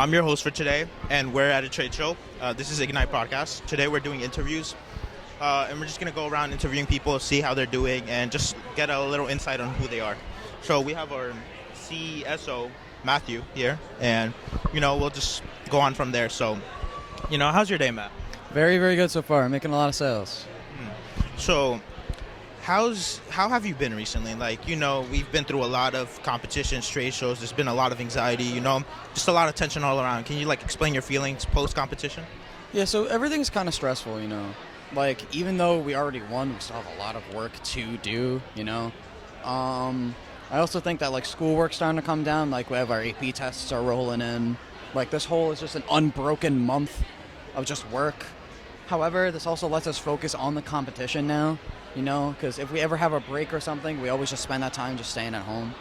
I'm your host for today, and we're at a trade show. This is Ignite podcast. Today we're doing interviews, and we're just going to go around interviewing people, see how they're doing, and just get a little insight on who they are. So we have our CSO, Matthew, here, and, we'll just go on from there. So, how's your day, Matt? Very, very good so far. Making a lot of sales. So, how have you been recently? We've been through a lot of competitions, trade shows. There's been a lot of anxiety, just a lot of tension all around. Can you, explain your feelings post-competition? Yeah, so everything's kind of stressful, even though we already won, we still have a lot of work to do, I also think that, schoolwork's starting to come down. We have our AP tests are rolling in. This whole is just an unbroken month of just work. However, this also lets us focus on the competition now, because if we ever have a break or something, we always just spend that time just staying at home.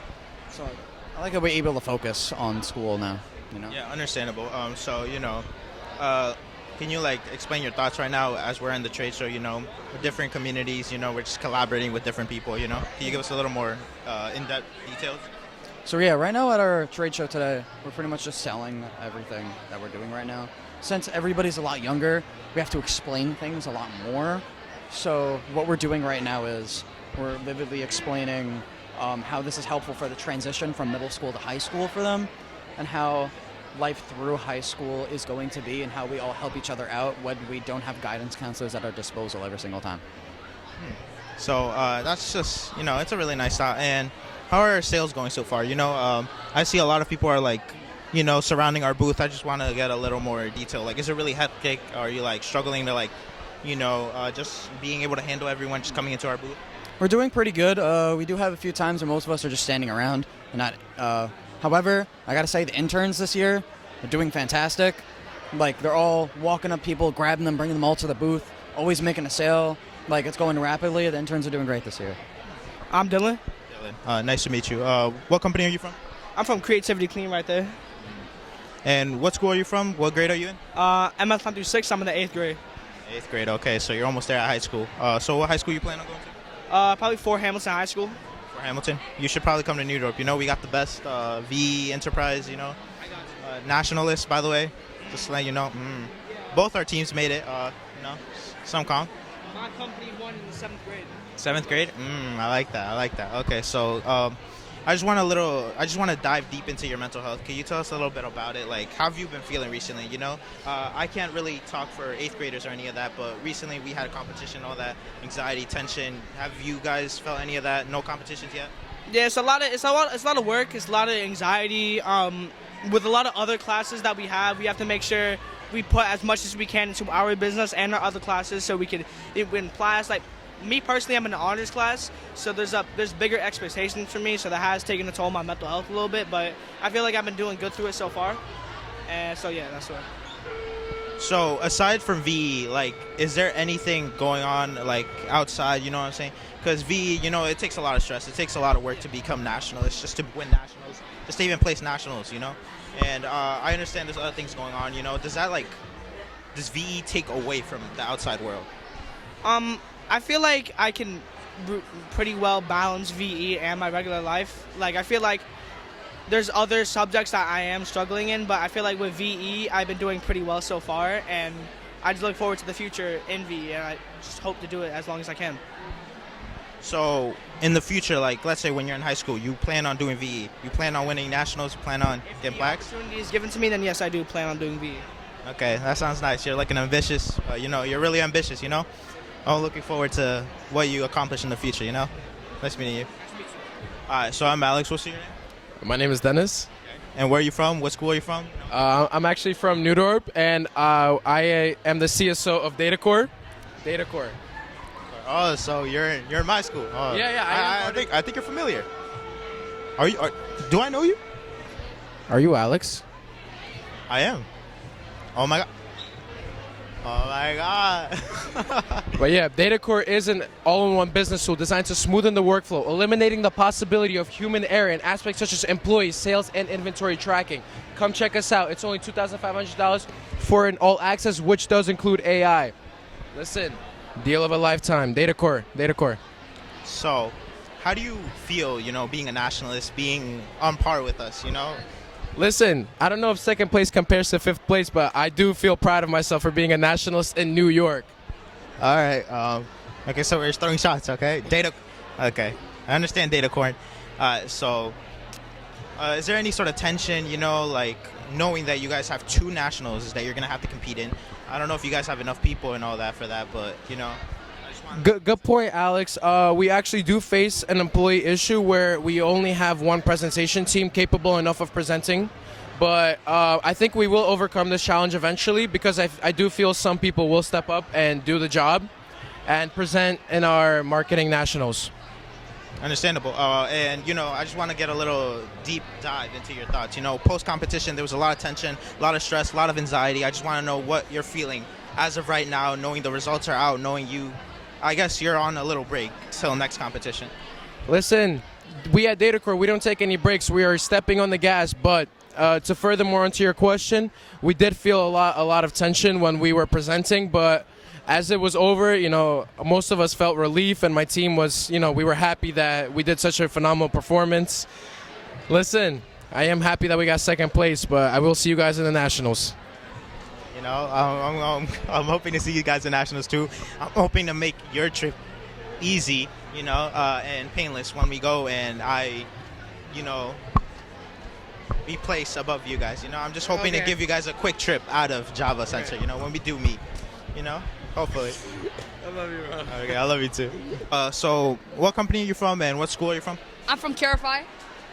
So I like that we're able to focus on school now, Yeah, understandable. Can you, explain your thoughts right now as we're in the trade show, with different communities, we're just collaborating with different people, Can you give us a little more in-depth details? So yeah, right now at our trade show today, we're pretty much just selling everything that we're doing right now. Since everybody's a lot younger, we have to explain things a lot more. So what we're doing right now is we're vividly explaining how this is helpful for the transition from middle school to high school for them, and how life through high school is going to be, and how we all help each other out when we don't have guidance counselors at our disposal every single time. So that's just, it's a really nice thought. And how are sales going so far? I see a lot of people are surrounding our booth. I just want to get a little more detail. Is it really hectic? Are you struggling to just being able to handle everyone just coming into our booth? We're doing pretty good. We do have a few times where most of us are just standing around and not. However, I gotta say the interns this year are doing fantastic. They're all walking up people, grabbing them, bringing them all to the booth, always making a sale. It's going rapidly. The interns are doing great this year. I'm Dylan. Nice to meet you. What company are you from? I'm from Creativity Clean right there. And what school are you from? What grade are you in? MS 1 through 6. I'm in the 8th grade. 8th grade, okay. So you're almost there at high school. So what high school you plan on going to? Probably Fort Hamilton High School. Fort Hamilton? You should probably come to New York. We got the best VE Enterprise, nationalists, by the way. Just to let you know. Both our teams made it, some calm. My company won in the 7th grade. 7th grade? I like that. Okay, so I just want to dive deep into your mental health. Can you tell us a little bit about it? How have you been feeling recently? I can't really talk for 8th graders or any of that, but recently we had a competition, all that anxiety, tension. Have you guys felt any of that? No competitions yet? Yeah, it's a lot of work. It's a lot of anxiety. With a lot of other classes that we have to make sure we put as much as we can into our business and our other classes, so we can in class. Me personally, I'm in an honors class, so there's bigger expectations for me, so that has taken a toll on my mental health a little bit, but I feel like I've been doing good through it so far, and so yeah, that's what. So aside from VE, is there anything going on outside, you know what I'm saying? Because VE, it takes a lot of stress, it takes a lot of work to become nationalists, just to win nationals, just to even place nationals, and I understand there's other things going on, does VE take away from the outside world? I feel like I can pretty well balance VE and my regular life. I feel like there's other subjects that I am struggling in, but I feel like with VE, I've been doing pretty well so far, and I just look forward to the future in VE, and I just hope to do it as long as I can. So, in the future, let's say when you're in high school, you plan on doing VE. You plan on winning nationals? You plan on getting plaques? If the opportunity is given to me, then yes, I do plan on doing VE. Okay, that sounds nice. You're an ambitious, you're really ambitious, I'm looking forward to what you accomplish in the future, Nice meeting you. All right, so I'm Alex. What's your name? My name is Dennis. And where are you from? What school are you from? I'm actually from New Dorp, and I am the CSO of DataCore. DataCore. Oh, so you're in my school. Oh. Yeah. I think you're familiar. Do I know you? Are you Alex? I am. Oh my god. But yeah, DataCore is an all-in-one business tool designed to smoothen the workflow, eliminating the possibility of human error in aspects such as employee, sales, and inventory tracking. Come check us out. It's only $2,500 for an all-access, which does include AI. Listen, deal of a lifetime. DataCore. So, how do you feel, being a nationalist, being on par with us, Listen, I don't know if second place compares to fifth place, but I do feel proud of myself for being a nationalist in New York. All right. Okay, so we're throwing shots. Okay. Data. Okay, I understand data corn. So, is there any sort of tension? You know, like knowing that you guys have two nationals that you're gonna have to compete in. I don't know if you guys have enough people and all that for that, but you know. Good point, Alex. We actually do face an employee issue where we only have one presentation team capable enough of presenting. But I think we will overcome this challenge eventually because I do feel some people will step up and do the job and present in our marketing nationals. Understandable. And, you know, I just want to get a little deep dive into your thoughts. You know, post-competition, there was a lot of tension, a lot of stress, a lot of anxiety. I just want to know what you're feeling as of right now, knowing the results are out, knowing you, I guess you're on a little break till next competition. Listen, we at DataCore, we don't take any breaks. We are stepping on the gas. But to furthermore into your question, we did feel a lot of tension when we were presenting. But as it was over, you know, most of us felt relief, and my team was, you know, we were happy that we did such a phenomenal performance. Listen, I am happy that we got second place, but I will see you guys in the nationals. You know, I'm hoping to see you guys in nationals too. I'm hoping to make your trip easy, you know, and painless when we go, and I, you know, be placed above you guys. You know, I'm just hoping to give you guys a quick trip out of Java Center. You know, when we do meet, you know, hopefully. I love you, bro. Okay, I love you too. So, what company are you from, and what school are you from? I'm from Curify,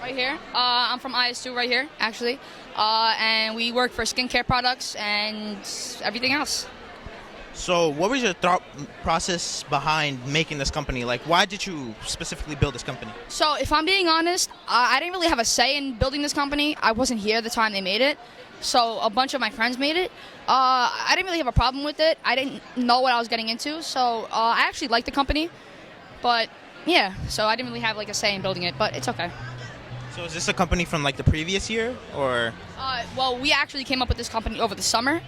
right here. I'm from IS2 right here, actually. And we work for skincare products and everything else. So, what was your thought process behind making this company? Like, why did you specifically build this company? So, if I'm being honest, I didn't really have a say in building this company. I wasn't here the time they made it. So, a bunch of my friends made it. I didn't really have a problem with it. I didn't know what I was getting into. So, I actually liked the company. But, yeah, so I didn't really have, like, a say in building it. But it's okay. So, is this a company from, like, the previous year, or? Well, we actually came up with this company over the summer.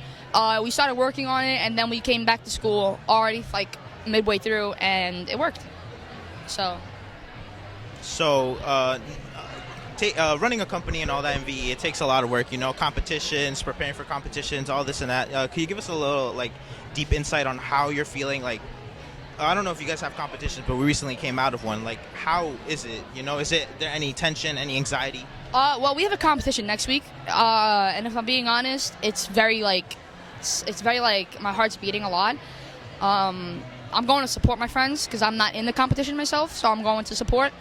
We started working on it, and then we came back to school already, like, midway through, and it worked. So, running a company and all that in VE, it takes a lot of work, you know, competitions, preparing for competitions, all this and that. Can you give us a little, like, deep insight on how you're feeling? Like, I don't know if you guys have competitions, but we recently came out of one. Like, how is it? You know, is there any tension, any anxiety? Well, we have a competition next week, and if I'm being honest, it's very like my heart's beating a lot. I'm going to support my friends because I'm not in the competition myself, so I'm going to support.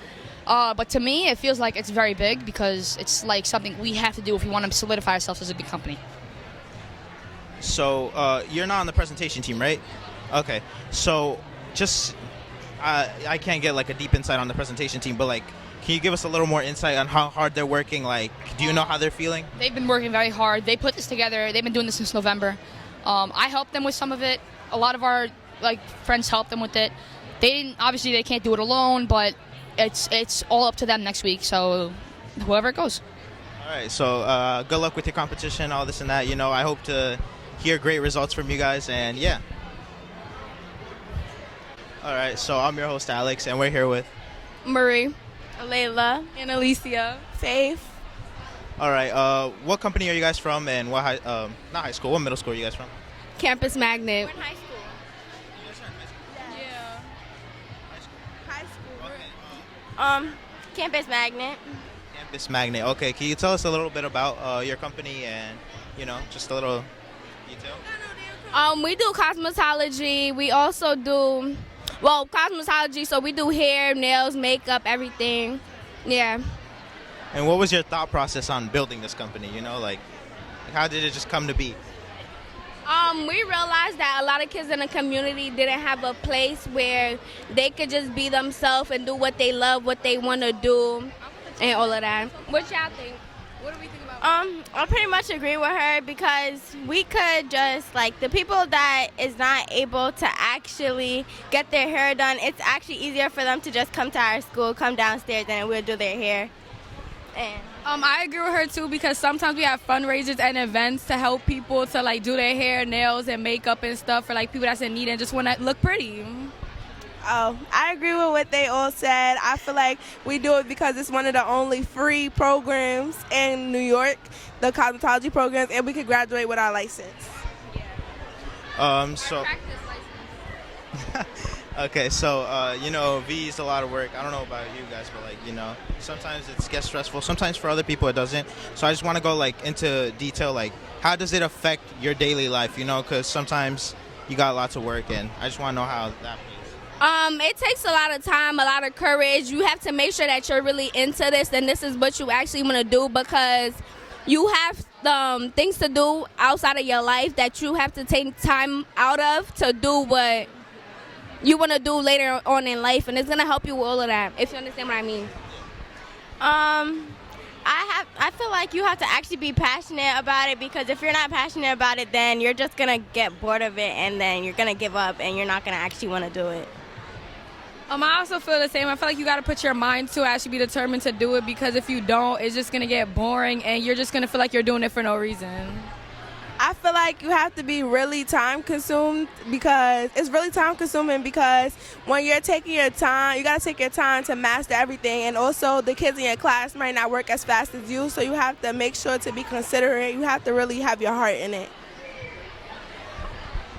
But to me, it feels like it's very big because it's like something we have to do if we want to solidify ourselves as a big company. So you're not on the presentation team, right? Okay. So just I can't get like a deep insight on the presentation team, but like, can you give us a little more insight on how hard they're working? Like, do you know how they're feeling? They've been working very hard. They put this together. They've been doing this since November. I helped them with some of it. A lot of our friends helped them with it. Obviously they can't do it alone, but it's all up to them next week. So whoever it goes. All right. So good luck with your competition, all this and that. You know, I hope to hear great results from you guys, and yeah. All right. So I'm your host Alex, and we're here with Marie, Layla, and Alicia. Faith. All right. What company are you guys from, and what not high school? What middle school are you guys from? Campus Magnet. We're in high school. You guys are in high school? Yeah. High school. Okay. Campus Magnet. Campus Magnet. Okay. Can you tell us a little bit about your company and, you know, just a little detail? We do cosmetology. We also do, cosmetology. So we do hair, nails, makeup, everything. Yeah. And what was your thought process on building this company? You know, like how did it just come to be? We realized that a lot of kids in the community didn't have a place where they could just be themselves and do what they love, what they want to do, and all of that. What y'all think? What do we think about? I pretty much agree with her because we could just, like, the people that is not able to actually get their hair done, it's actually easier for them to just come to our school, come downstairs, and we'll do their hair. And I agree with her too because sometimes we have fundraisers and events to help people to like do their hair, nails, and makeup and stuff for like people that's in need and just want to look pretty. Oh, I agree with what they all said. I feel like we do it because it's one of the only free programs in New York, the cosmetology programs, and we could graduate with our license. So okay, so you know, V is a lot of work. I don't know about you guys, but like, you know, sometimes it gets stressful. Sometimes for other people it doesn't. So I just want to go like into detail, like how does it affect your daily life? You know, because sometimes you got lots of work, and I just want to know how that plays. It takes a lot of time, a lot of courage. You have to make sure that you're really into this and this is what you actually want to do, because you have things to do outside of your life that you have to take time out of to do what you want to do later on in life, and it's going to help you with all of that, if you understand what I mean. I feel like you have to actually be passionate about it, because if you're not passionate about it, then you're just going to get bored of it, and then you're going to give up, and you're not going to actually want to do it. I also feel the same. I feel like you got to put your mind to actually be determined to do it, because if you don't, it's just going to get boring, and you're just going to feel like you're doing it for no reason. I feel like you have to be really time consumed, because it's really time consuming, because when you're taking your time, you got to take your time to master everything. And also the kids in your class might not work as fast as you, so you have to make sure to be considerate. You have to really have your heart in it.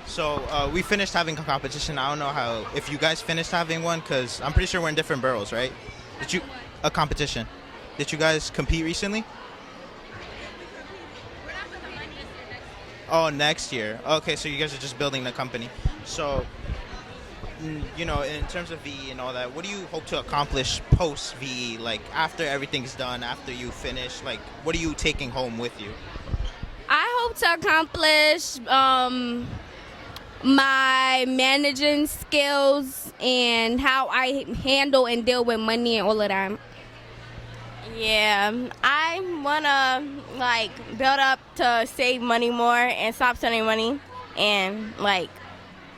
So we finished having a competition. I don't know how, if you guys finished having one, because I'm pretty sure we're in different boroughs, right? A competition. Did you guys compete recently? Oh, next year. Okay, so you guys are just building the company. So, you know, in terms of VE and all that, what do you hope to accomplish post VE? Like, after everything's done, after you finish, like, what are you taking home with you? I hope to accomplish my managing skills and how I handle and deal with money and all of that. Yeah, I want to, like, build up to save money more and stop spending money. And, like,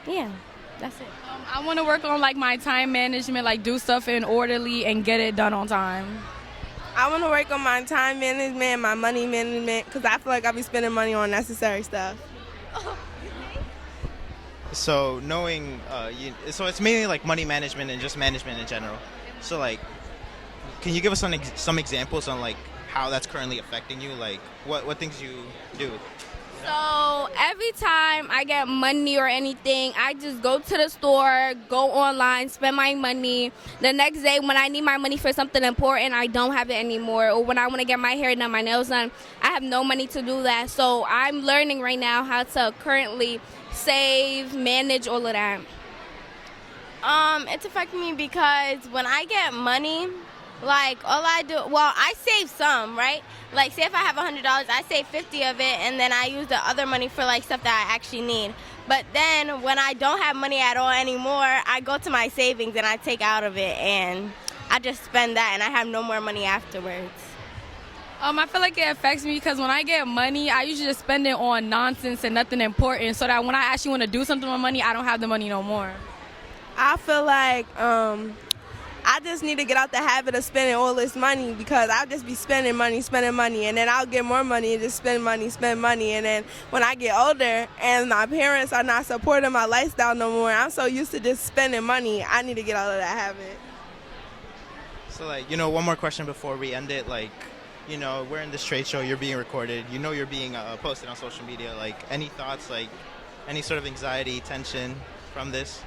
yeah, that's it. I want to work on, like, my time management, like, do stuff in orderly and get it done on time. I want to work on my time management, my money management, because I feel like I'll be spending money on necessary stuff. So knowing, so it's mainly like money management and just management in general. So like, can you give us some examples on like how that's currently affecting you? Like what things you do? So every time I get money or anything, I just go to the store, go online, spend my money. The next day when I need my money for something important, I don't have it anymore. Or when I want to get my hair done, my nails done, I have no money to do that. So I'm learning right now how to currently save, manage all of that. It's affecting me because when I get money, like, all I do, well, I save some, right? Like, say if I have $100, I save 50 of it, and then I use the other money for, like, stuff that I actually need. But then when I don't have money at all anymore, I go to my savings and I take out of it, and I just spend that, and I have no more money afterwards. I feel like it affects me because when I get money, I usually just spend it on nonsense and nothing important, so that when I actually want to do something with money, I don't have the money no more. I feel like I just need to get out the habit of spending all this money, because I'll just be spending money, and then I'll get more money and just spend money, and then when I get older and my parents are not supporting my lifestyle no more, I'm so used to just spending money, I need to get out of that habit. So like, you know, one more question before we end it. Like, you know, we're in this trade show, you're being recorded, you know, you're being posted on social media. Like, any thoughts, like any sort of anxiety, tension from this?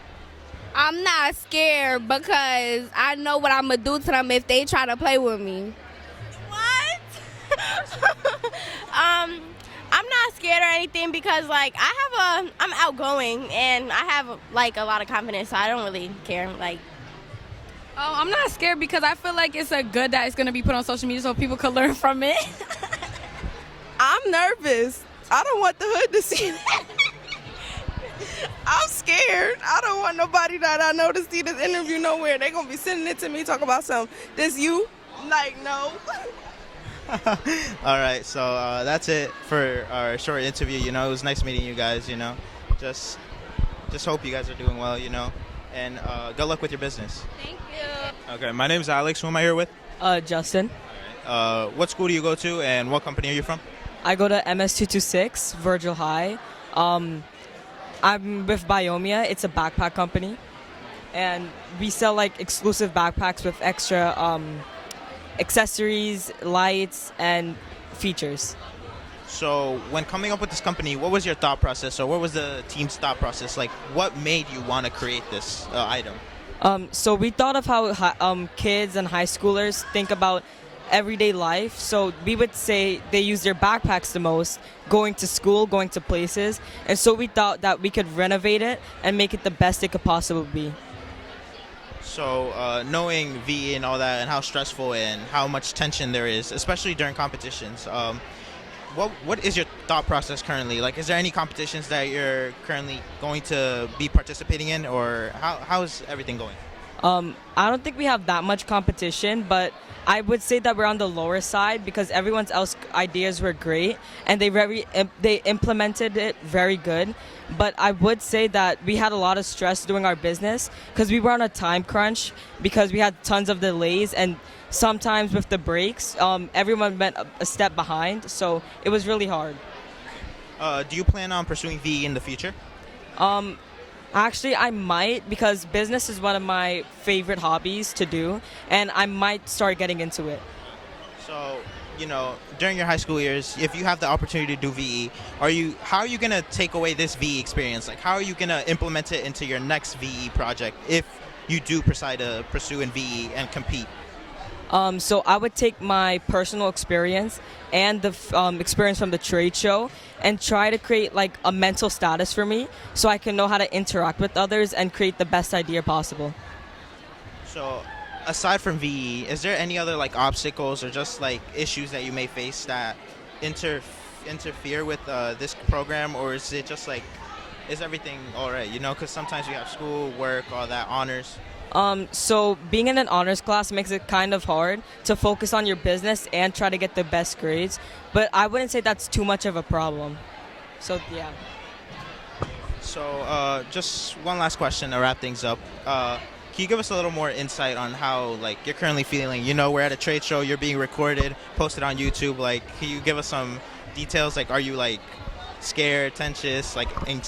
I'm not scared because I know what I'm going to do to them if they try to play with me. What? I'm not scared or anything because, like, I'm outgoing and I have, like, a lot of confidence, so I don't really care. Like, I'm not scared because I feel like it's a good that it's going to be put on social media so people could learn from it. I'm nervous. I don't want the hood to see that. I'm scared. I don't want nobody that I know to see this interview nowhere. They're going to be sending it to me, talk about something. This you? Like, no. All right, so that's it for our short interview. You know, it was nice meeting you guys, you know. Just hope you guys are doing well, you know. And good luck with your business. Thank you. Okay, my name's Alex. Who am I here with? Justin. All right. What school do you go to, and what company are you from? I go to MS226, Virgil High. I'm with Biomia. It's a backpack company. and we sell like exclusive backpacks with extra accessories, lights, and features. So when coming up with this company, what was your thought process, or what was the team's thought process? Like, what made you want to create this item? So we thought of how kids and high schoolers think about everyday life. So we would say they use their backpacks the most, going to school, going to places. And so we thought that we could renovate it and make it the best it could possibly be. So knowing VE and all that, and how stressful and how much tension there is, especially during competitions, what is your thought process currently? Like, is there any competitions that you're currently going to be participating in, or how is everything going? I don't think we have that much competition, but I would say that we're on the lower side because everyone's else ideas were great and they implemented it very good. But I would say that we had a lot of stress doing our business because we were on a time crunch because we had tons of delays, and sometimes with the breaks, everyone went a step behind, so it was really hard. Do you plan on pursuing VE in the future? Actually, I might, because business is one of my favorite hobbies to do, and I might start getting into it. So, during your high school years, if you have the opportunity to do VE, how are you going to take away this VE experience? Like, how are you going to implement it into your next VE project if you do decide to pursue in VE and compete? So I would take my personal experience and the experience from the trade show and try to create like a mental status for me so I can know how to interact with others and create the best idea possible. So aside from VE, is there any other like obstacles or just like issues that you may face that interfere with this program, or is it just like, is everything all right? Because sometimes you have school, work, all that, honors. So being in an honors class makes it kind of hard to focus on your business and try to get the best grades, but I wouldn't say that's too much of a problem. So yeah. So just one last question to wrap things up. Can you give us a little more insight on how like you're currently feeling? We're at a trade show, you're being recorded, posted on YouTube. Like, can you give us some details? Like, are you like scared, tense, like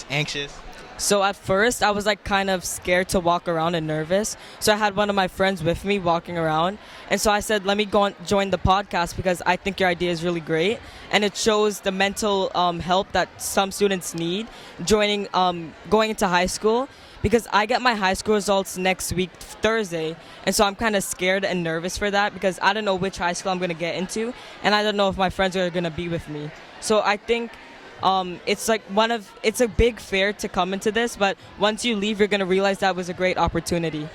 anxious? So at first, I was like kind of scared to walk around and nervous. So I had one of my friends with me walking around. And so I said, let me go and join the podcast because I think your idea is really great. And it shows the mental help that some students need going into high school. Because I get my high school results next week, Thursday. And so I'm kind of scared and nervous for that because I don't know which high school I'm going to get into. And I don't know if my friends are going to be with me. So I think it's a big fear to come into this, but once you leave, you're going to realize that was a great opportunity.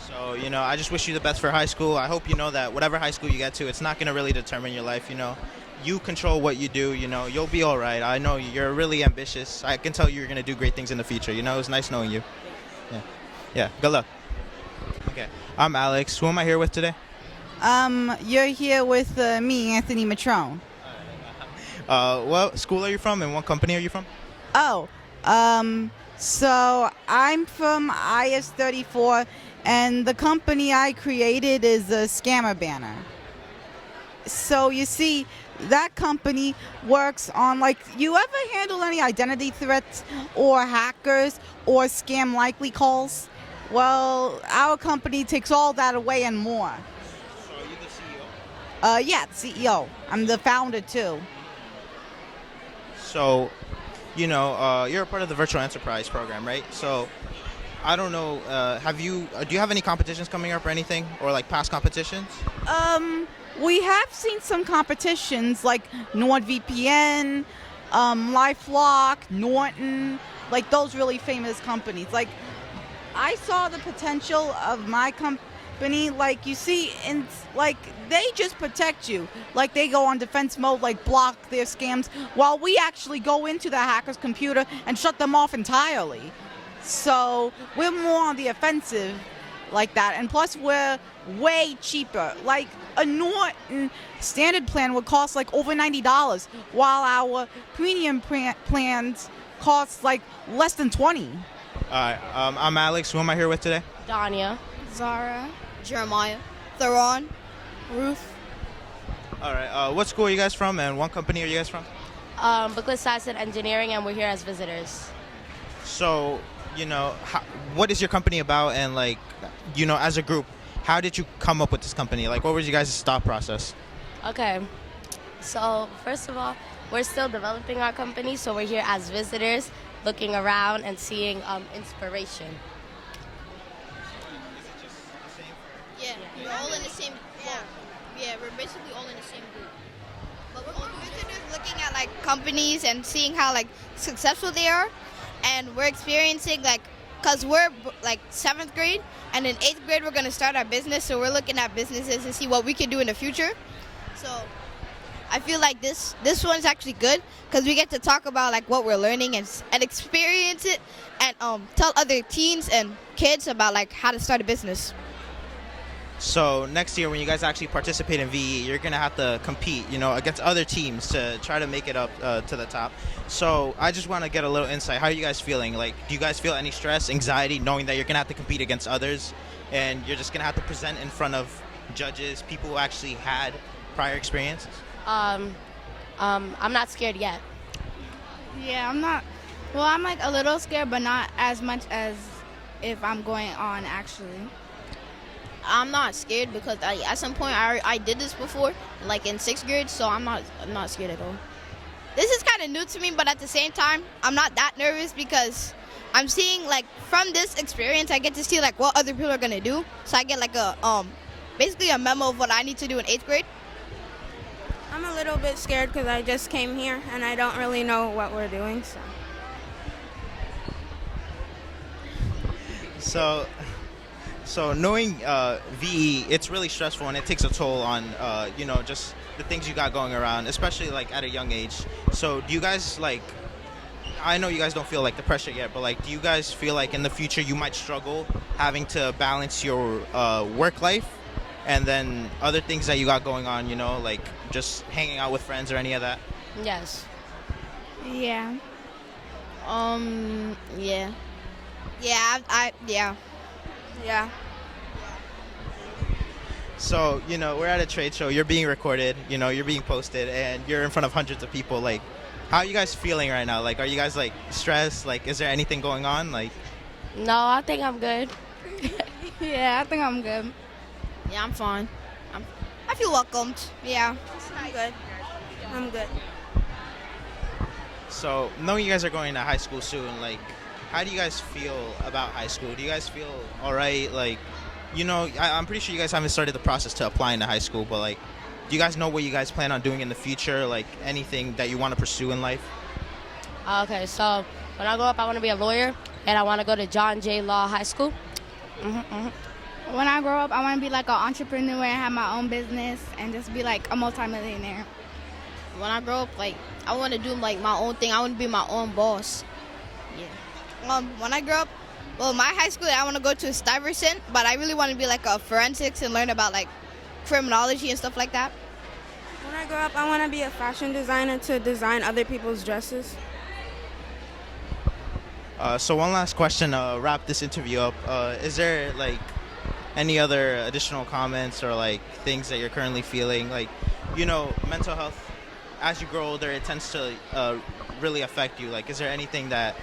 So, I just wish you the best for high school. I hope you know that whatever high school you get to, it's not going to really determine your life. You control what you do, you'll be all right. I know you're really ambitious. I can tell you're going to do great things in the future. It was nice knowing you. Yeah, good luck. Okay, I'm Alex. Who am I here with today? You're here with me, Anthony Matrone. What school are you from and what company are you from? So I'm from IS34, and the company I created is a Scammer Banner. So you see, that company works on, like, you ever handle any identity threats or hackers or scam likely calls? Well, our company takes all that away and more. So are you the CEO? Yeah, the CEO. I'm the founder too. So, you're a part of the Virtual Enterprise program, right? So, I don't know, do you have any competitions coming up or anything? Or like past competitions? We have seen some competitions like NordVPN, LifeLock, Norton, like those really famous companies. Like, I saw the potential of my company, like you see, in like they just protect you. Like they go on defense mode, like block their scams, while we actually go into the hacker's computer and shut them off entirely. So we're more on the offensive like that, and plus we're way cheaper. Like a Norton standard plan would cost like over $90, while our premium plans cost like less than $20. Alright, I'm Alex. Who am I here with today? Danya. Zara, Jeremiah, Theron, Ruth. Alright, what school are you guys from and what company are you guys from? Booklet Science and Engineering, and we're here as visitors. So, what is your company about, and like, as a group, how did you come up with this company? Like, what was you guys' thought process? Okay, so first of all, we're still developing our company, so we're here as visitors, looking around and seeing inspiration. Yeah, we're all in the same. Yeah, we're basically all in the same group. But we're visitors looking at like companies and seeing how like successful they are, and we're experiencing like, cause we're like 7th grade, and in 8th grade we're gonna start our business. So we're looking at businesses to see what we can do in the future. So I feel like this one's actually good because we get to talk about like what we're learning and experience it, and tell other teens and kids about like how to start a business. So next year, when you guys actually participate in VE, you're gonna have to compete, against other teams to try to make it up to the top. So I just want to get a little insight. How are you guys feeling? Like, do you guys feel any stress, anxiety, knowing that you're gonna have to compete against others, and you're just gonna have to present in front of judges, people who actually had prior experiences? I'm not scared yet. Yeah, I'm not. Well, I'm like a little scared, but not as much as if I'm going on actually. I'm not scared because at some point I did this before, like in 6th grade, so I'm not scared at all. This is kind of new to me, but at the same time, I'm not that nervous because I'm seeing like from this experience, I get to see like what other people are gonna do. So I get like a basically a memo of what I need to do in 8th grade. I'm a little bit scared because I just came here and I don't really know what we're doing. So knowing VE, it's really stressful and it takes a toll on, just the things you got going around, especially like at a young age. So do you guys I know you guys don't feel like the pressure yet, but like, do you guys feel like in the future you might struggle having to balance your work life and then other things that you got going on, like just hanging out with friends or any of that? Yes. Yeah. Yeah. Yeah. So, we're at a trade show, you're being recorded, you're being posted, and you're in front of hundreds of people. Like, how are you guys feeling right now? Like, are you guys like stressed? Like, is there anything going on? Like, No, I think I'm good. Yeah, I think I'm good. Yeah, I'm fine. I feel welcomed. Yeah. I'm good. so knowing you guys are going to high school soon, like, how do you guys feel about high school? Do you guys feel all right? Like, I'm pretty sure you guys haven't started the process to applying to high school, but like, do you guys know what you guys plan on doing in the future? Like, anything that you want to pursue in life? Okay, so when I grow up, I want to be a lawyer, and I want to go to John Jay Law High School. When I grow up, I want to be like an entrepreneur and have my own business and just be like a multimillionaire. When I grow up, like I want to do like my own thing. I want to be my own boss. Yeah. When I grow up, well, my high school I want to go to Stuyvesant, but I really want to be like a forensics and learn about like criminology and stuff like that. When I grow up, I want to be a fashion designer to design other people's dresses. So one last question to wrap this interview up. Is there like any other additional comments or like things that you're currently feeling? Like, mental health, as you grow older, it tends to really affect you. Like, is there anything that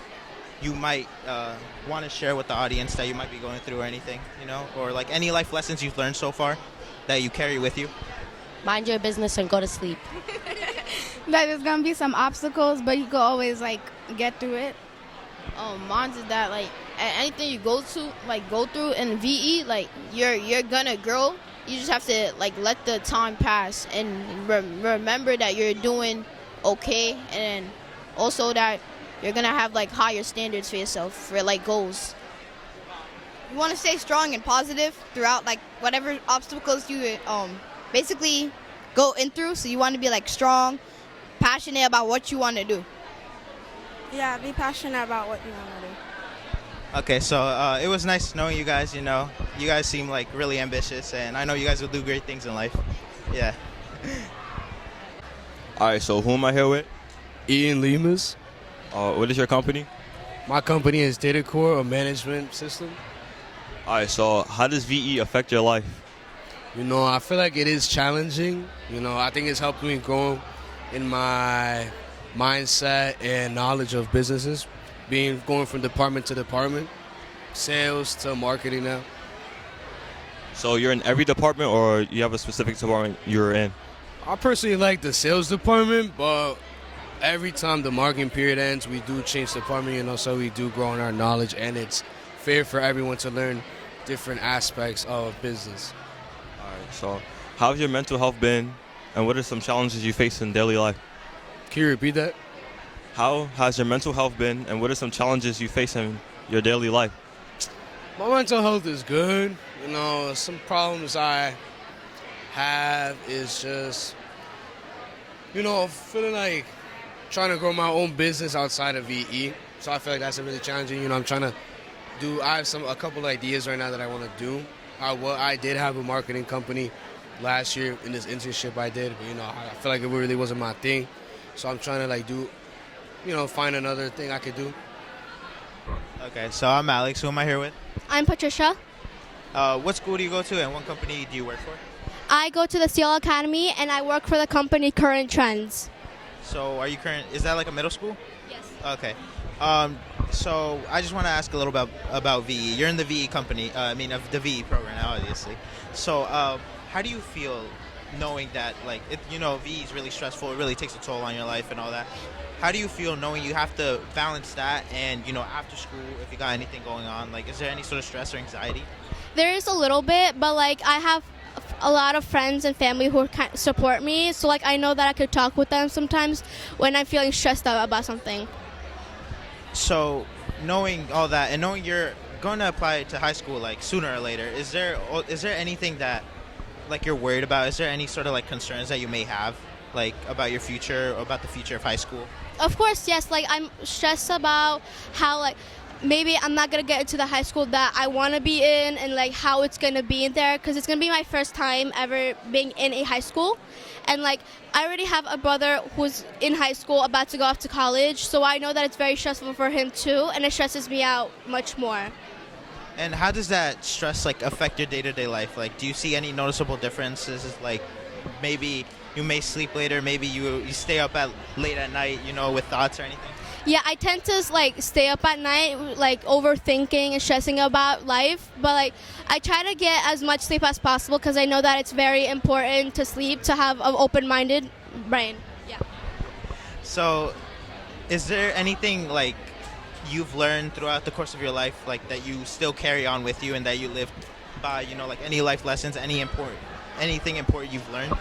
you might want to share with the audience that you might be going through or anything, or like any life lessons you've learned so far that you carry with you? Mind your business and go to sleep. That there's gonna be some obstacles, but you can always like get through it. Mine's is that like anything you go through in VE, like you're gonna grow. You just have to like let the time pass and remember that you're doing okay, and also that you're gonna have like higher standards for yourself for like goals. You want to stay strong and positive throughout like whatever obstacles you basically go in through. So you want to be like strong, passionate about what you want to do. Yeah, be passionate about what you want to do. Okay, so it was nice knowing you guys. You guys seem like really ambitious, and I know you guys will do great things in life. Yeah. All right, so who am I here with? Ian Lemus. What is your company? My company is Data Core, a management system. All right, so how does VE affect your life? I feel like it is challenging. I think it's helped me grow in my mindset and knowledge of businesses going from department to department, sales to marketing now. So you're in every department, or you have a specific department you're in? I personally like the sales department, but every time the marketing period ends, we do change department, so we do grow in our knowledge, and it's fair for everyone to learn different aspects of business. All right. So how's your mental health been, and what are some challenges you face in daily life? Can you repeat that? How has your mental health been, and what are some challenges you face in your daily life? My mental health is good. Some problems I have is just, feeling like trying to grow my own business outside of VE. So I feel like that's really challenging. I have a couple ideas right now that I want to do. I did have a marketing company last year in this internship I did, but I feel like it really wasn't my thing. So I'm trying to find another thing I could do. Okay, so I'm Alex. Who am I here with? I'm Patricia. What school do you go to, and what company do you work for? I go to the CL Academy, and I work for the company Current Trends. So is that like a middle school? Yes. Okay. So I just want to ask a little bit about VE. You're in the VE company, of the VE program now, obviously. So how do you feel knowing that, VE is really stressful, it really takes a toll on your life and all that? How do you feel knowing you have to balance that and, after school, if you got anything going on, is there any sort of stress or anxiety? There is a little bit, but, I have a lot of friends and family who support me, so, I know that I could talk with them sometimes when I'm feeling stressed out about something. So, knowing all that and knowing you're going to apply to high school, sooner or later, is there anything that, you're worried about? Is there any sort of, concerns that you may have, about your future or about the future of high school? Of course, yes. I'm stressed about how, maybe I'm not going to get into the high school that I want to be in and, how it's going to be in there, because it's going to be my first time ever being in a high school. And, I already have a brother who's in high school about to go off to college, so I know that it's very stressful for him, too, and it stresses me out much more. And how does that stress, affect your day-to-day life? Do you see any noticeable differences? Maybe you may sleep later, maybe you stay up late at night, with thoughts or anything? Yeah, I tend to stay up at night, overthinking and stressing about life. But I try to get as much sleep as possible because I know that it's very important to sleep, to have an open-minded brain. Yeah. So, is there anything you've learned throughout the course of your life that you still carry on with you and that you live by? Any life lessons, anything important you've learned?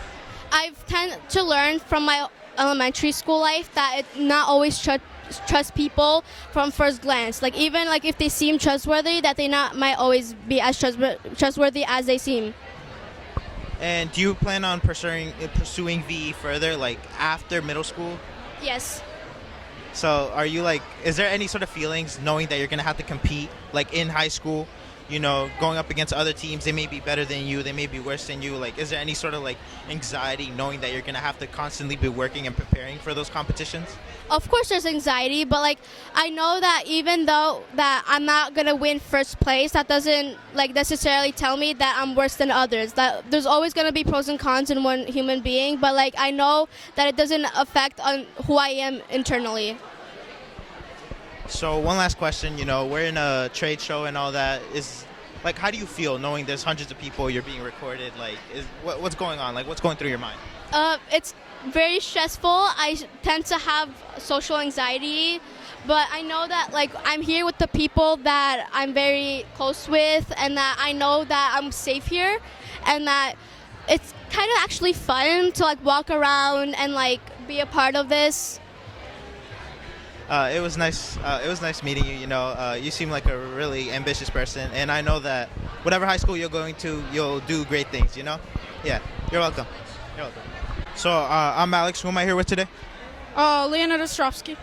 I've tend to learn from my elementary school life that it's not always trust people from first glance. Even if they seem trustworthy, that they might always be as trustworthy as they seem. And do you plan on pursuing VE further, after middle school? Yes. So are you is there any sort of feelings knowing that you're going to have to compete in high school, going up against other teams? They may be better than you, they may be worse than you. Is there any sort of anxiety knowing that you're going to have to constantly be working and preparing for those competitions? Of course there's anxiety, but I know that even though that I'm not going to win first place, that doesn't necessarily tell me that I'm worse than others. That there's always going to be pros and cons in one human being, but I know that it doesn't affect on who I am internally. So one last question, we're in a trade show and all that. Is how do you feel knowing there's hundreds of people, you're being recorded? What's going on? What's going through your mind? It's very stressful. I tend to have social anxiety, but I know that I'm here with the people that I'm very close with, and that I know that I'm safe here, and that it's kind of actually fun to walk around and be a part of this. It was nice. It was nice meeting you. You seem like a really ambitious person, and I know that whatever high school you're going to, you'll do great things. Yeah. You're welcome. You're welcome. So I'm Alex. Who am I here with today? Leonard Ostrovsky.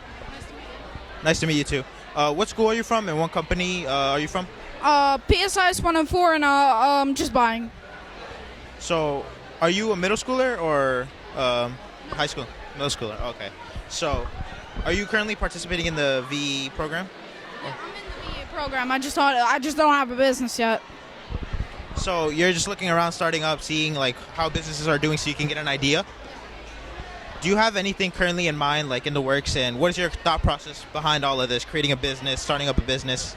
Nice to meet you too. What school are you from, and what company are you from? PSIS 1 and 4, and just buying. So, are you a middle schooler or high school? Middle schooler. Okay. So, are you currently participating in the VE program? Yeah, I'm in the VE program. I just don't have a business yet. So you're just looking around, starting up, seeing how businesses are doing, so you can get an idea. do you have anything currently in mind, like in the works, and what is your thought process behind all of this, creating a business, starting up a business?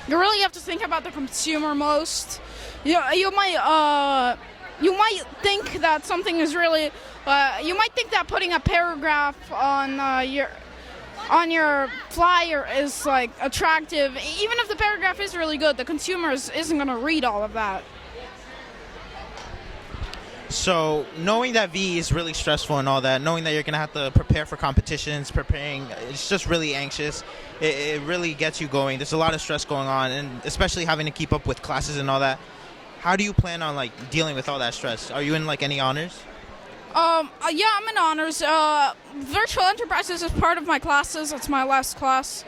You really have to think about the consumer most. You might think that something is really. You might think that putting a paragraph on your flyer is like attractive. Even if the paragraph is really good, the consumer isn't going to read all of that. So knowing that VE is really stressful and all that, knowing that you're going to have to prepare for competitions, it's just really anxious. It really gets you going. There's a lot of stress going on, and especially having to keep up with classes and all that. How do you plan on like dealing with all that stress? Are you in like any honors? Yeah, I'm in honors. Virtual enterprises is part of my classes. It's my last class.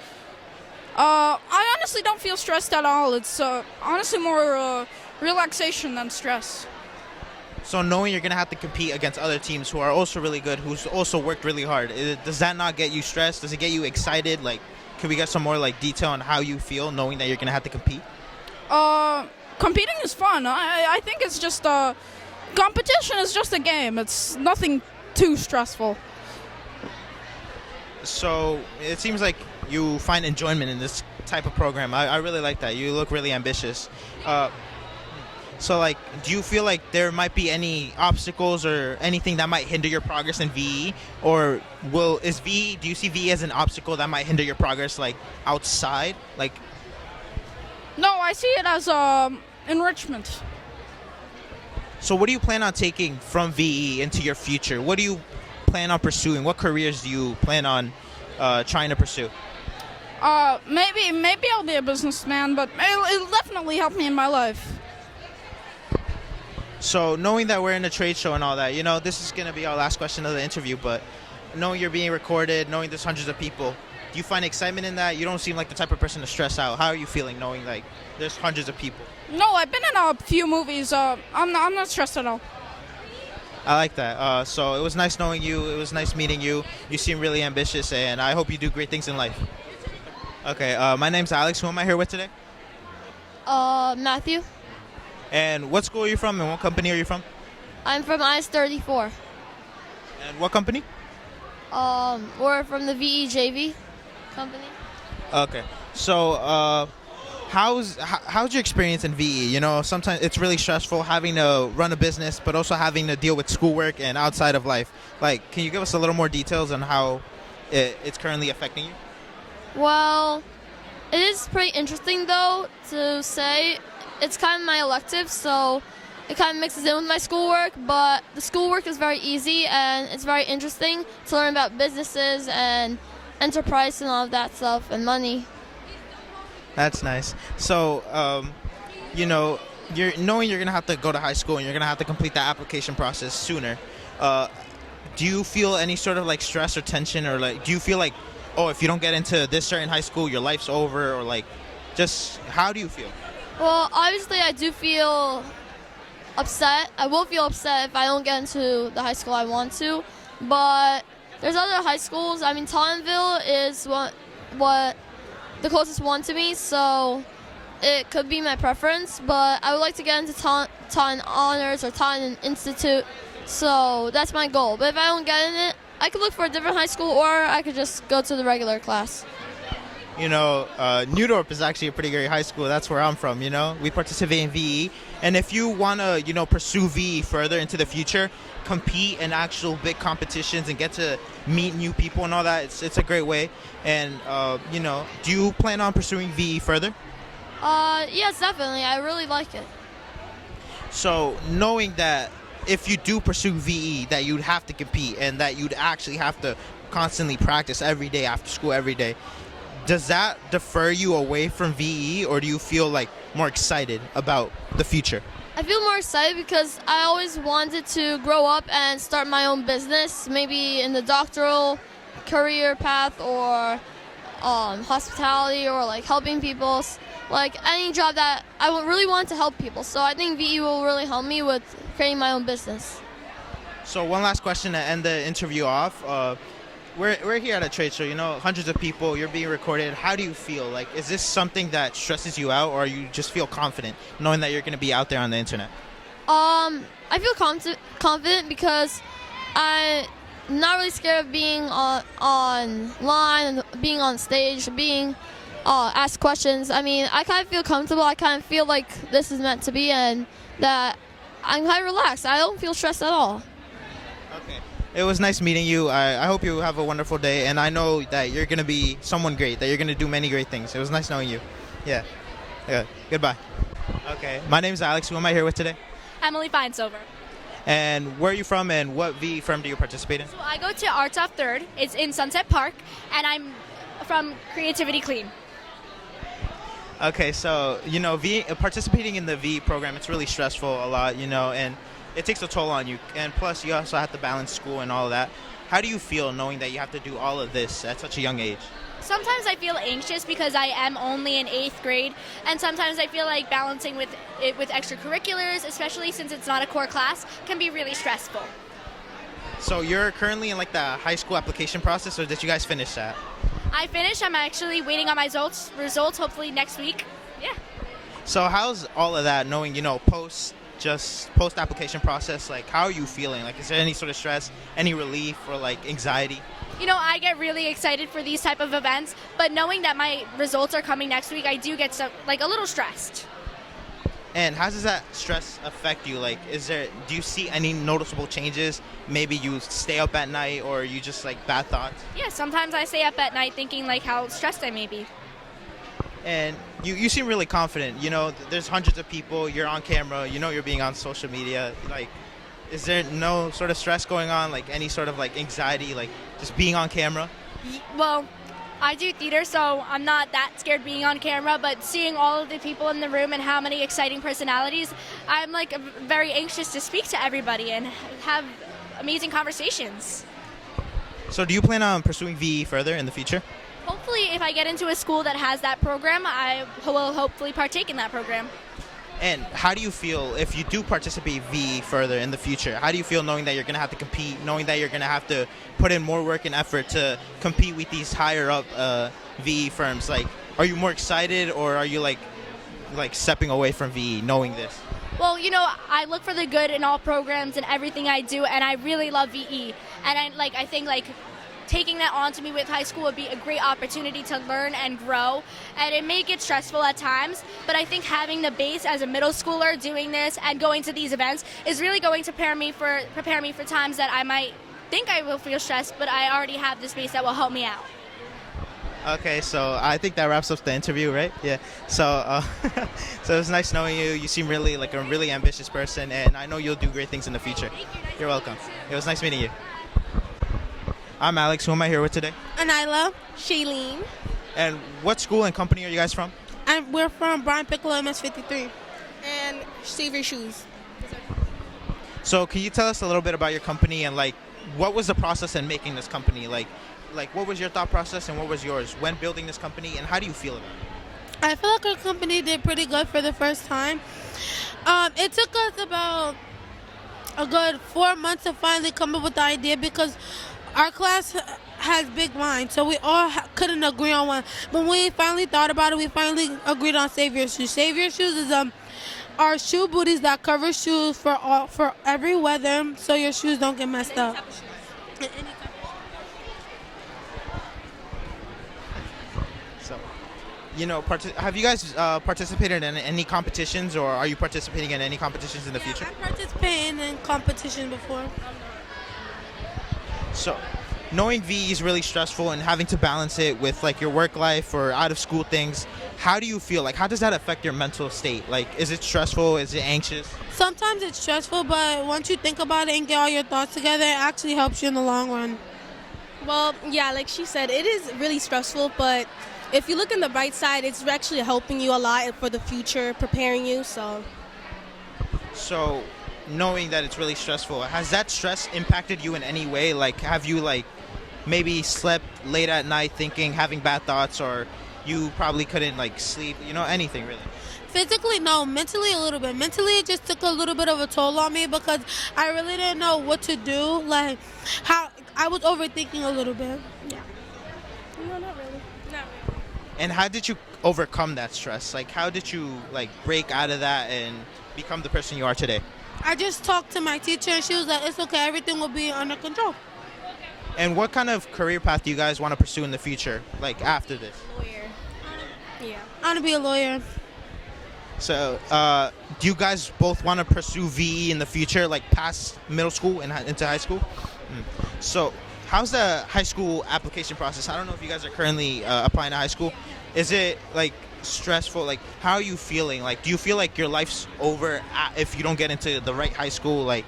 I honestly don't feel stressed at all. It's honestly more relaxation than stress. So knowing you're going to have to compete against other teams who are also really good, who's also worked really hard, does that not get you stressed? Does it get you excited? Like, can we get some more like detail on how you feel knowing that you're going to have to compete? Competing is fun. I think it's just competition is just a game. It's nothing too stressful. So it seems like you find enjoyment in this type of program. I really like that. You look really ambitious. So, like, do you feel like there might be any obstacles or anything that might hinder your progress in VE? Or do you see VE as an obstacle that might hinder your progress, like, outside? Like, no, I see it as enrichment. So what do you plan on taking from VE into your future? What do you plan on pursuing? What careers do you plan on trying to pursue? Maybe I'll be a businessman, but it'll definitely help me in my life. So knowing that we're in a trade show and all that, this is going to be our last question of the interview, but knowing you're being recorded, knowing there's hundreds of people, do you find excitement in that? You don't seem like the type of person to stress out. How are you feeling knowing like there's hundreds of people? No, I've been in a few movies. I'm not stressed at all. I like that. So it was nice knowing you. It was nice meeting you. You seem really ambitious, and I hope you do great things in life. Okay, my name's Alex. Who am I here with today? Matthew. And what school are you from, and what company are you from? I'm from IS-34. And what company? We're from the VEJV company. Okay. So, how's your experience in VE? Sometimes it's really stressful having to run a business, but also having to deal with schoolwork and outside of life. Like, can you give us a little more details on how it's currently affecting you? Well, it is pretty interesting, though, to say. It's kind of my elective, so it kind of mixes in with my schoolwork, but the schoolwork is very easy, and it's very interesting to learn about businesses and enterprise and all of that stuff, and money. That's nice. So, you're knowing you're going to have to go to high school and you're going to have to complete that application process sooner. Do you feel any sort of like stress or tension, or like do you feel like, oh, if you don't get into this certain high school, your life's over, or like just how do you feel? Well, obviously I do feel upset. I will feel upset if I don't get into the high school I want to, but there's other high schools. I mean, Tottenville is what the closest one to me, so it could be my preference, but I would like to get into Taunton Honors or Taunton Institute, so that's my goal. But if I don't get in it, I could look for a different high school, or I could just go to the regular class. Newdorp is actually a pretty great high school. That's where I'm from, We participate in VE. And if you want to, pursue VE further into the future, compete in actual big competitions and get to meet new people and all that, it's a great way. And, do you plan on pursuing VE further? Yes, definitely. I really like it. So knowing that if you do pursue VE, that you'd have to compete and that you'd actually have to constantly practice every day after school every day, does that defer you away from VE, or do you feel like more excited about the future? I feel more excited because I always wanted to grow up and start my own business, maybe in the doctoral career path or hospitality or like helping people, like any job that I really want to help people. So I think VE will really help me with creating my own business. So one last question to end the interview off. We're here at a trade show, hundreds of people, you're being recorded. How do you feel? Like, is this something that stresses you out, or you just feel confident knowing that you're going to be out there on the internet? I feel confident because I not really scared of being online, being on stage, being asked questions. I mean, I kind of feel comfortable. I kind of feel like this is meant to be, and that I'm kind of relaxed. I don't feel stressed at all. Okay. It was nice meeting you. I hope you have a wonderful day, and I know that you're going to be someone great, that you're going to do many great things. It was nice knowing you. Yeah. Goodbye. Okay. My name is Alex. Who am I here with today? Emily Feinsilver. And where are you from, and what VE firm do you participate in? So I go to Arts Off 3rd. It's in Sunset Park, and I'm from Creativity Clean. Okay, so, participating in the VE program, it's really stressful a lot, and it takes a toll on you. And plus, you also have to balance school and all of that. How do you feel knowing that you have to do all of this at such a young age? Sometimes I feel anxious because I am only in 8th grade, and sometimes I feel like balancing with extracurriculars, especially since it's not a core class, can be really stressful. So you're currently in the high school application process, or did you guys finish that? I finished. I'm actually waiting on my results hopefully next week. Yeah. So how's all of that knowing, post application process, how are you feeling? Is there any sort of stress, any relief, or anxiety? I get really excited for these type of events, but knowing that my results are coming next week, I do get a little stressed. And how does that stress affect you? Do you see any noticeable changes? Maybe you stay up at night, or you just bad thoughts? Yeah, sometimes I stay up at night thinking how stressed I may be. And you seem really confident. There's hundreds of people. You're on camera. You're being on social media. Is there no sort of stress going on? Any sort of anxiety, just being on camera? Well, I do theater, so I'm not that scared being on camera, but seeing all of the people in the room and how many exciting personalities, I'm very anxious to speak to everybody and have amazing conversations. So do you plan on pursuing VE further in the future? Hopefully, if I get into a school that has that program, I will hopefully partake in that program. And how do you feel if you do participate VE further in the future? How do you feel knowing that you're going to have to compete, knowing that you're going to have to put in more work and effort to compete with these higher up VE firms? Are you more excited, or are you stepping away from VE knowing this? Well, I look for the good in all programs and everything I do, and I really love VE. And I think taking that on to me with high school would be a great opportunity to learn and grow, and it may get stressful at times, but I think having the base as a middle schooler doing this and going to these events is really going to prepare me for times that I might think I will feel stressed, but I already have this base that will help me out. Okay, so I think that wraps up the interview, right? Yeah. So so it was nice knowing you. You seem really a really ambitious person, and I know you'll do great things in the future. You're welcome. It was nice meeting you. I'm Alex. Who am I here with today? Anila. Shailene. And what school and company are you guys from? We're from Brian Piccolo MS53. And Save Your Shoes. So can you tell us a little bit about your company and what was the process in making this company? What was your thought process and what was yours when building this company, and how do you feel about it? I feel like our company did pretty good for the first time. It took us about a good 4 months to finally come up with the idea, because our class has big minds, so we all couldn't agree on one. But when we finally thought about it, we finally agreed on Save Your Shoes. Save Your Shoes is our shoe booties that cover shoes for every weather, so your shoes don't get messed up. So, have you guys participated in any competitions, or are you participating in any competitions in the future? I participated in competition before. So, knowing VE is really stressful and having to balance it with your work life or out of school things, how do you feel? How does that affect your mental state? Is it stressful? Is it anxious? Sometimes it's stressful, but once you think about it and get all your thoughts together, it actually helps you in the long run. Well, yeah, like she said, it is really stressful, but if you look on the bright side, it's actually helping you a lot for the future, preparing you, so. So, knowing that it's really stressful, has that stress impacted you in any way? Have you maybe slept late at night having bad thoughts, or you probably couldn't sleep, anything really? Physically, no. Mentally, a little bit. Mentally, it just took a little bit of a toll on me because I really didn't know what to do. How I was overthinking a little bit. Yeah. No, not really. And how did you overcome that stress? How did you break out of that and become the person you are today? I just talked to my teacher, and she was like, "It's okay. Everything will be under control." And what kind of career path do you guys want to pursue in the future, like after this? Lawyer. Yeah. I want to be a lawyer. So, do you guys both want to pursue VE in the future, like past middle school and into high school? So, how's the high school application process? I don't know if you guys are currently applying to high school. Is it like stressful? Like, how are you feeling? Like, do you feel like your life's over if you don't get into the right high school? Like,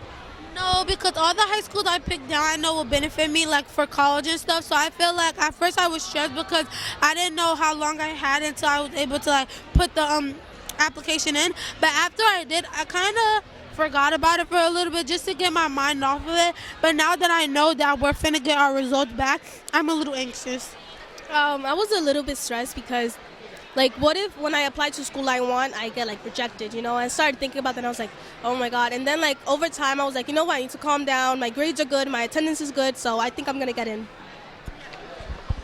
No, because all the high schools I picked down I know will benefit me, like for college and stuff. So I feel like at first I was stressed because I didn't know how long I had until I was able to like put the application in. But after I did, I kind of forgot about it for a little bit just to get my mind off of it. But now that I know that we're finna get our results back, I'm a little anxious. I was a little bit stressed because, like, what if when I apply to school I want, I get, like, rejected, you know? I started thinking about that, and I was like, oh, my God. And then, like, over time, I was like, you know what? I need to calm down. My grades are good. My attendance is good. So I think I'm going to get in.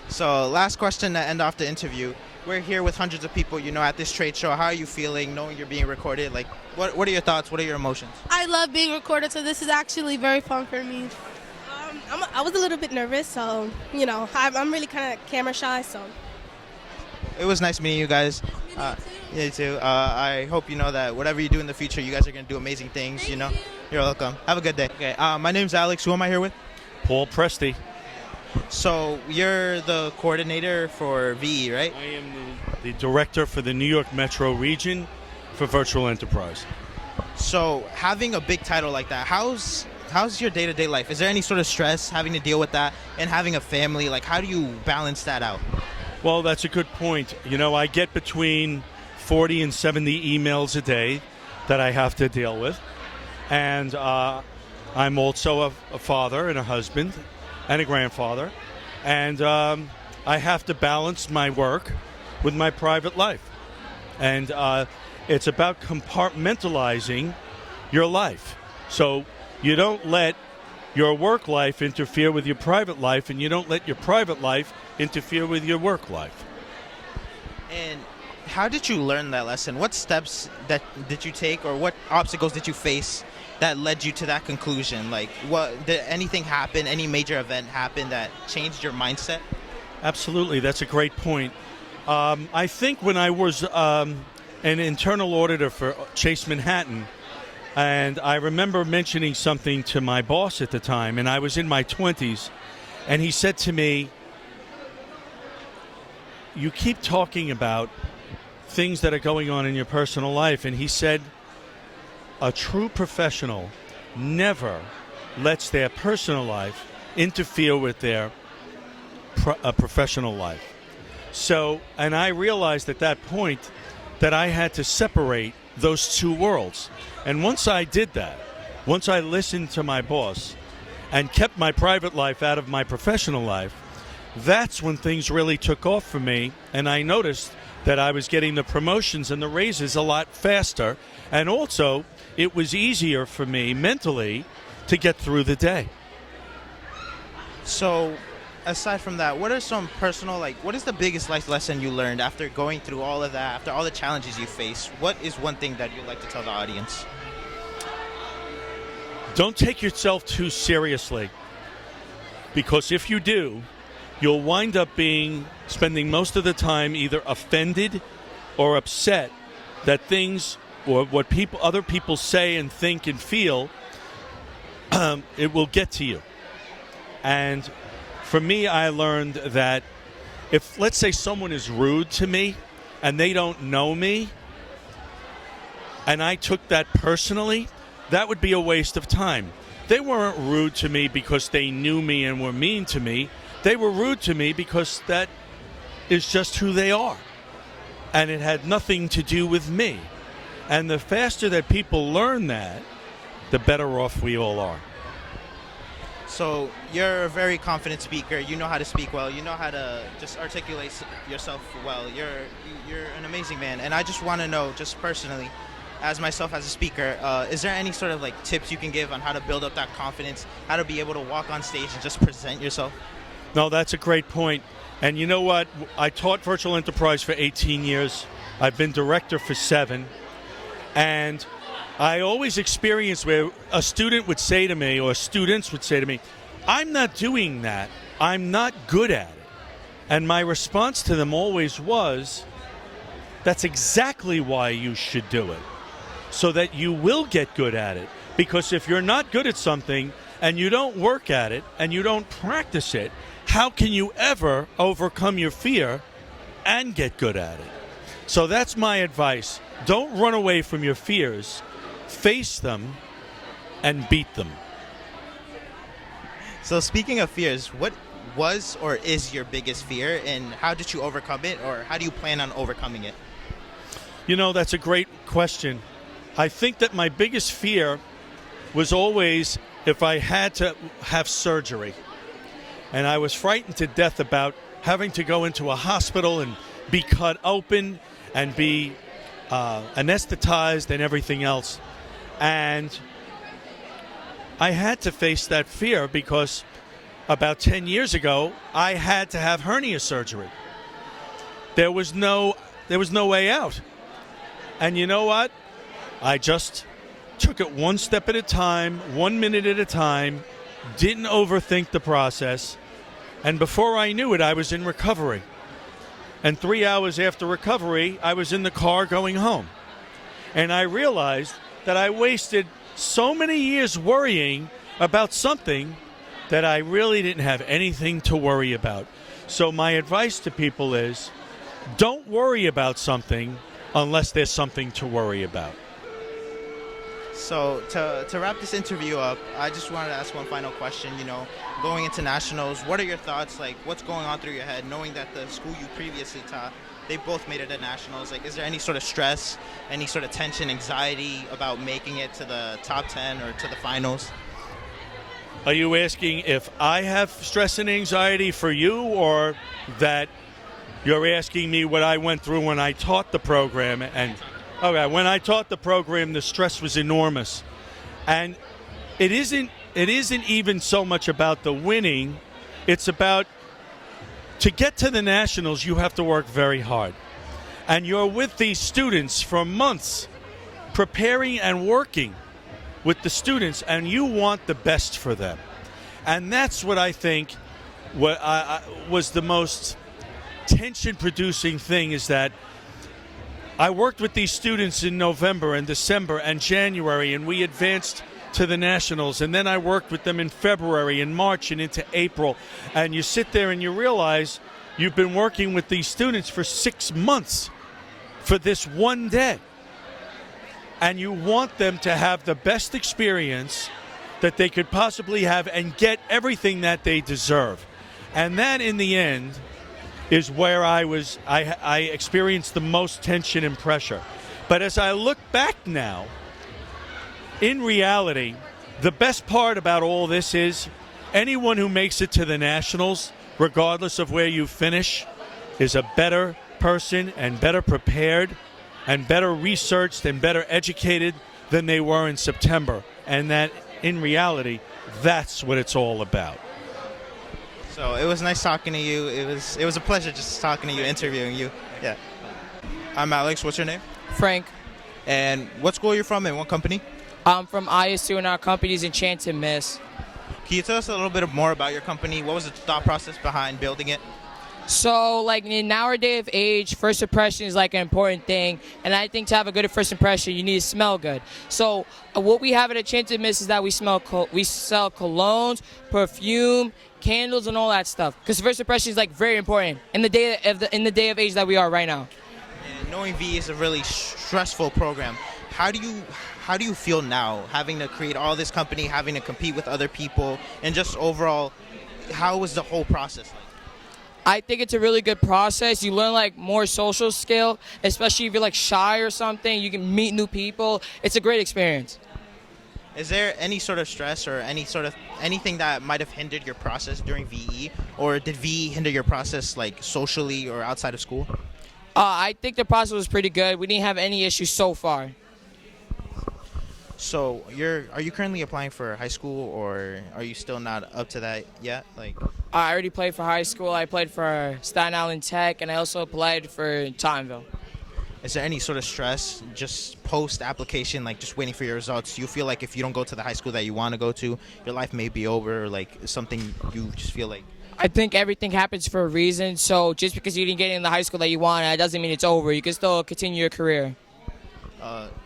So, last question to end off the interview. We're here with hundreds of people, you know, at this trade show. How are you feeling knowing you're being recorded? Like, what are your thoughts? What are your emotions? I love being recorded, so this is actually very fun for me. I was a little bit nervous, so, you know, I'm really kind of camera shy, so. It was nice meeting you guys. You too. I hope you know that whatever you do in the future, you guys are going to do amazing things, you know. You're welcome. Have a good day. Okay, my name's Alex. Who am I here with? Paul Presti. So you're the coordinator for VE, right? I am the director for the New York Metro region for Virtual Enterprise. So having a big title like that, how's your day-to-day life? Is there any sort of stress having to deal with that and having a family? Like, how do you balance that out? Well, that's a good point. You know, I get between 40 and 70 emails a day that I have to deal with. And I'm also a father and a husband and a grandfather. And I have to balance my work with my private life. And it's about compartmentalizing your life. So you don't let your work life interfere with your private life, and you don't let your private life interfere with your work life. And how did you learn that lesson? What steps did you take, or what obstacles did you face that led you to that conclusion? Like, did anything happen, any major event happen that changed your mindset? Absolutely, that's a great point. I think when I was an internal auditor for Chase Manhattan, and I remember mentioning something to my boss at the time, and I was in my 20s, and he said to me, you keep talking about things that are going on in your personal life, and he said, a true professional never lets their personal life interfere with their professional life. So, and I realized at that point that I had to separate those two worlds. And once I did that, once I listened to my boss and kept my private life out of my professional life, that's when things really took off for me, and I noticed that I was getting the promotions and the raises a lot faster, and also it was easier for me mentally to get through the day. So, aside from that, what are some personal, what is the biggest life lesson you learned after going through all of that, after all the challenges you face? What is one thing that you'd like to tell the audience? Don't take yourself too seriously, because if you do, you'll wind up spending most of the time either offended or upset that things or what other people say and think and feel, it will get to you. And for me, I learned that if, let's say, someone is rude to me and they don't know me, and I took that personally, that would be a waste of time. They weren't rude to me because they knew me and were mean to me. They were rude to me because that is just who they are. And it had nothing to do with me. And the faster that people learn that, the better off we all are. So you're a very confident speaker. You know how to speak well. You know how to just articulate yourself well. You're an amazing man. And I just want to know, just personally, as myself as a speaker, is there any sort of tips you can give on how to build up that confidence, how to be able to walk on stage and just present yourself? No, that's a great point. And you know what? I taught Virtual Enterprise for 18 years. I've been director for 7. And I always experienced where a student would say to me, or students would say to me, I'm not doing that. I'm not good at it. And my response to them always was, that's exactly why you should do it, so that you will get good at it. Because if you're not good at something and you don't work at it and you don't practice it, how can you ever overcome your fear and get good at it? So that's my advice. Don't run away from your fears. Face them and beat them. So speaking of fears, what was or is your biggest fear, and how did you overcome it, or how do you plan on overcoming it? You know, that's a great question. I think that my biggest fear was always if I had to have surgery. And I was frightened to death about having to go into a hospital and be cut open and be anesthetized and everything else. And I had to face that fear because about 10 years ago, I had to have hernia surgery. There was no way out. And you know what? I just took it one step at a time, 1 minute at a time, didn't overthink the process, and before I knew it, I was in recovery. And 3 hours after recovery, I was in the car going home. And I realized that I wasted so many years worrying about something that I really didn't have anything to worry about. So my advice to people is, don't worry about something unless there's something to worry about. So to wrap this interview up, I just wanted to ask one final question. You know, going into nationals, what are your thoughts? Like, what's going on through your head, knowing that the school you previously taught, they both made it at nationals? Like, is there any sort of stress, any sort of tension, anxiety about making it to the top 10 or to the finals? Are you asking if I have stress and anxiety for you, or that you're asking me what I went through when I taught the program? And okay, when I taught the program, the stress was enormous. And it isn't even so much about the winning. It's about, to get to the nationals, you have to work very hard. And you're with these students for months, preparing and working with the students, and you want the best for them. And that's what I think was the most tension-producing thing, is that I worked with these students in November and December and January, and we advanced to the nationals. And then I worked with them in February and March and into April. And you sit there and you realize you've been working with these students for 6 months for this one day. And you want them to have the best experience that they could possibly have and get everything that they deserve. And that, in the end, is where I experienced the most tension and pressure. But as I look back now, in reality, the best part about all this is anyone who makes it to the nationals, regardless of where you finish, is a better person and better prepared and better researched and better educated than they were in September. And that, in reality, that's what it's all about. So it was nice talking to you. It was a pleasure just talking to you, interviewing you. Yeah. I'm Alex. What's your name? Frank. And what school you're from and what company? I'm from ISU, and our company's Enchanted Miss. Can you tell us a little bit more about your company? What was the thought process behind building it? So, like, in our day of age, first impression is like an important thing, and I think to have a good first impression, you need to smell good. So, what we have at Enchanted Miss is that we sell colognes, perfume, candles, and all that stuff. Because first impression is like very important in the day of age that we are right now. And knowing VE is a really stressful program. How do you feel now, having to create all this company, having to compete with other people, and just overall, how was the whole process like? I think it's a really good process. You learn like more social skill, especially if you're like shy or something. You can meet new people. It's a great experience. Is there any sort of stress or anything that might have hindered your process during VE, or did VE hinder your process like socially or outside of school? I think the process was pretty good. We didn't have any issues so far. So are you currently applying for high school, or are you still not up to that yet? Like, I already played for high school. I played for Staten Island Tech, and I also applied for Tauntonville. Is there any sort of stress just post application, like just waiting for your results? Do you feel like if you don't go to the high school that you want to go to, your life may be over, or like something you just feel like? I think everything happens for a reason. So just because you didn't get in the high school that you want, that doesn't mean it's over. You can still continue your career.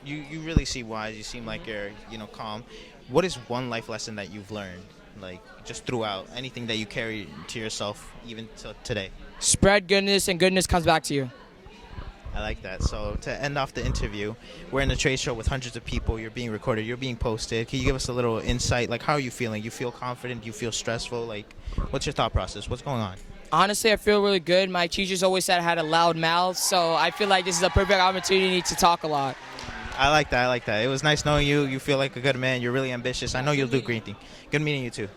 You really seem wise. You seem like you're calm. What is one life lesson that you've learned, like just throughout anything that you carry to yourself even to today? Spread goodness, and goodness comes back to you. I like that. So to end off the interview, we're in a trade show with hundreds of people. You're being recorded. You're being posted. Can you give us a little insight? Like, how are you feeling? You feel confident? Do you feel stressful? Like, what's your thought process? What's going on? Honestly, I feel really good. My teachers always said I had a loud mouth, so I feel like this is a perfect opportunity to talk a lot. I like that. I like that. It was nice knowing you. You feel like a good man. You're really ambitious. I know you'll do great thing. Good meeting you too.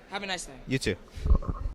Have a nice day. You too.